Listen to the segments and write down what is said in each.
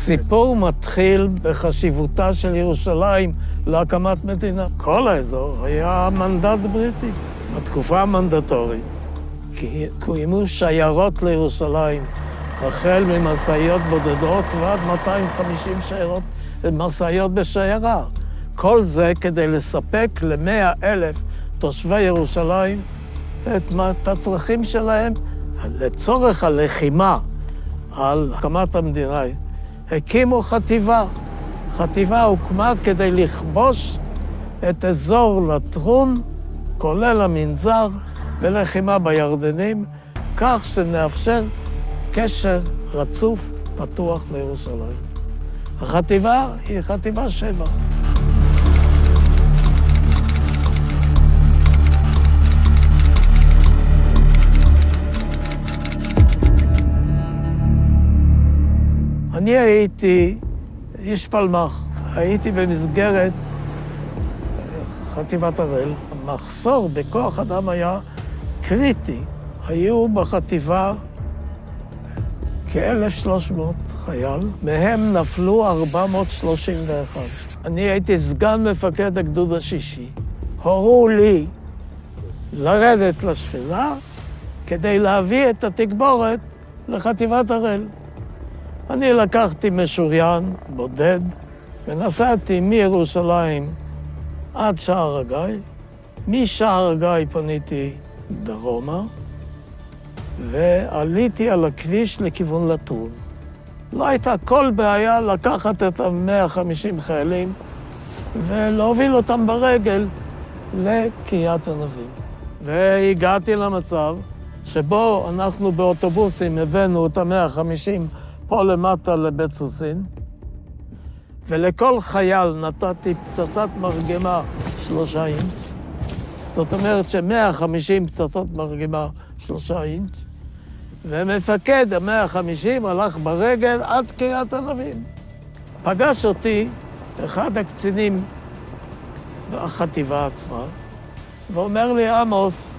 הסיפור מתחיל בחשיבותה של ירושלים להקמת מדינה. כל האזור היה מנדט בריטי. בתקופה המנדטורית קוימו שיירות לירושלים, החל ממשאיות בודדות ועד 250 משאיות בשיירה. כל זה כדי לספק ל100,000 תושבי ירושלים את הצרכים שלהם לצורך הלחימה על הקמת המדינה. הקימו חטיבה. חטיבה הוקמה כדי לכבוש את אזור לטרון, כולל המנזר ולחימה בירדנים, כך שנאפשר קשר רצוף פתוח לירושלים. החטיבה היא חטיבה 7. אני הייתי איש פלמ"ח, הייתי במסגרת חטיבת הראל. המחסור בכוח אדם היה קריטי. היו בחטיבה כ-1,300 חייל, מהם נפלו 431. אני הייתי סגן מפקד הגדוד השישי. הורו לי לרדת לשפלה כדי להביא את התגבורת לחטיבת הראל. אני לקחתי משוריין בודד ונסעתי מירושלים עד שער הגיא. משער הגיא פניתי דרומה ועליתי על הכביש לכיוון לטרון. לא הייתה כל בעיה לקחת את 150 חיילים ולהוביל אותם ברגל לקריית ענבים. והגעתי למצב שבו אנחנו באוטובוסים הבאנו את 150 פה למטה לבית סוסין, ולכל חייל נתתי פצצת מרגמה 3 אינץ'. זאת אומרת ש150 פצצות מרגמה 3 אינץ', ומפקד ה-150 הלך ברגל עד קריית ענבים. פגש אותי אחד הקצינים בחטיבה עצמה, ואומר לי, עמוס,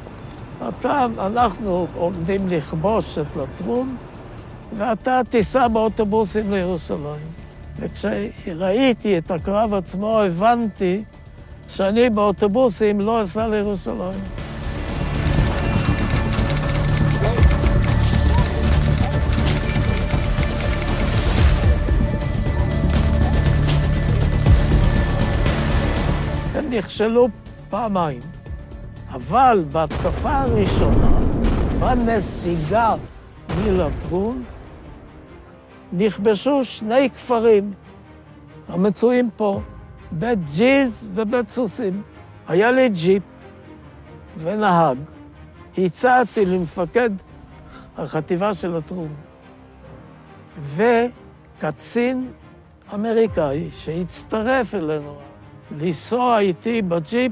אנחנו עומדים לכבוש את לטרון, ואתה תיסע באוטובוסים לירושלים. וכשראיתי את הקרב עצמו, הבנתי שאני באוטובוסים לא אסע לירושלים. הם נכשלו פעמיים, אבל בהתקפה הראשונה, בנסיגה מלטרון, נכבשו 2 כפרים המצויים פה, בית ג'יז ובית סוסים. היה לי ג'יפ ונהג. הצעתי למפקד החטיבה של לטרון וקצין אמריקאי שהצטרף אלינו לנסוע איתי בג'יפ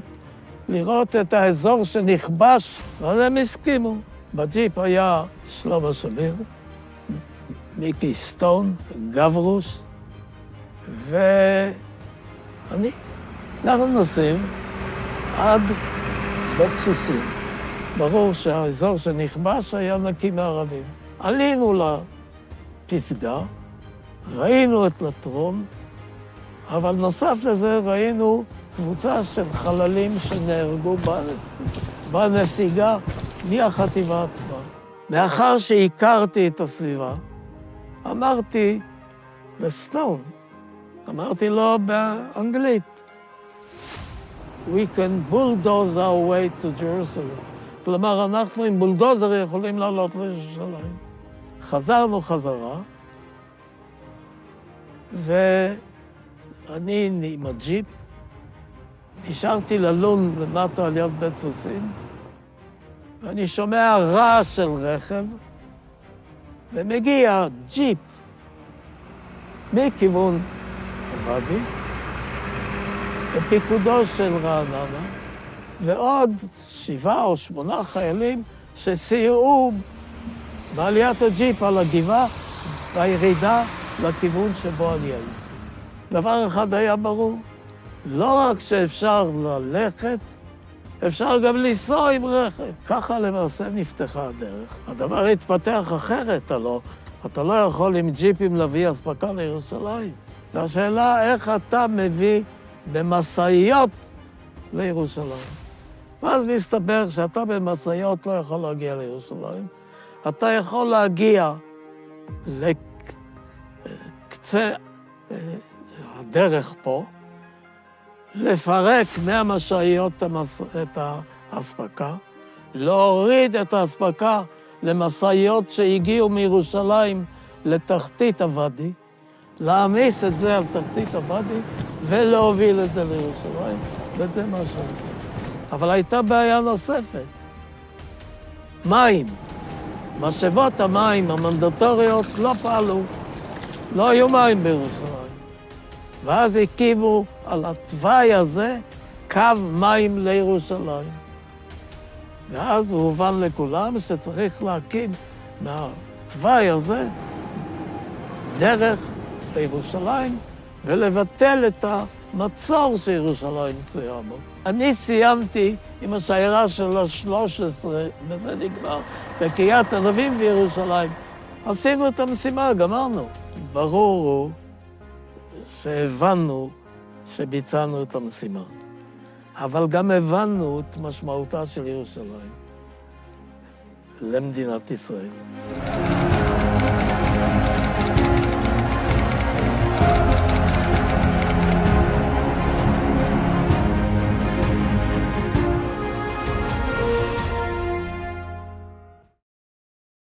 לראות את האזור שנכבש, אבל הם הסכימו. בג'יפ היה שלמה שמיר, מיקי סטון, גברוש, ואני. אנחנו נוסעים עד בית סוסים. ברור שהאזור שנכבש היה נקי מערבים. עלינו לפסגה, ראינו את לטרון, אבל נוסף לזה ראינו קבוצה של חללים שנהרגו בנסיגה מהחטיבה עצמה. מאחר שהכרתי את הסביבה, אמרתי לסטון, אמרתי לו באנגלית, We can bulldoze our way to Jerusalem. כלומר, אנחנו עם בולדוזר יכולים לעלות לירושלים. חזרנו חזרה, ואני עם הג'יפ, נשארתי ללון למטה על יד בית סוסין, ואני שומע רעש של רכב, ומגיע ג'יפ מכיוון הוואדי, בפיקודו של רעננה, ועוד 7 או 8 חיילים שסייעו בעליית הג'יפ על הגבעה והירידה לכיוון שבו אני הייתי. דבר אחד היה ברור, לא רק שאפשר ללכת, אפשר גם לנסוע עם רכב. ככה למעשה נפתחה הדרך. הדבר התפתח אחרת, הלא אתה לא יכול עם ג'יפים להביא אספקה לירושלים. והשאלה איך אתה מביא במשאיות לירושלים. ואז מסתבר שאתה במשאיות לא יכול להגיע לירושלים. אתה יכול להגיע לקצה הדרך פה, לפרק מהמשאיות את האספקה, להוריד את האספקה למשאיות שהגיעו מירושלים לתחתית הוואדי, להעמיס את זה על תחתית הוואדי ולהוביל את זה לירושלים, וזה מה שעושה. אבל הייתה בעיה נוספת, מים. משאבות המים המנדטוריות לא פעלו, לא היו מים בירושלים. ואז הקימו על התוואי הזה קו מים לירושלים. ואז הובן לכולם שצריך להקים מהתוואי הזה דרך לירושלים ולבטל את המצור שירושלים צויה בו. אני סיימתי עם השיירה של ה-13, וזה נגמר, בקריית ענבים וירושלים. עשינו את המשימה, גמרנו. ברור הוא שהבנו שביצענו את המשימה. אבל גם הבנו את משמעותה של ירושלים למדינת ישראל.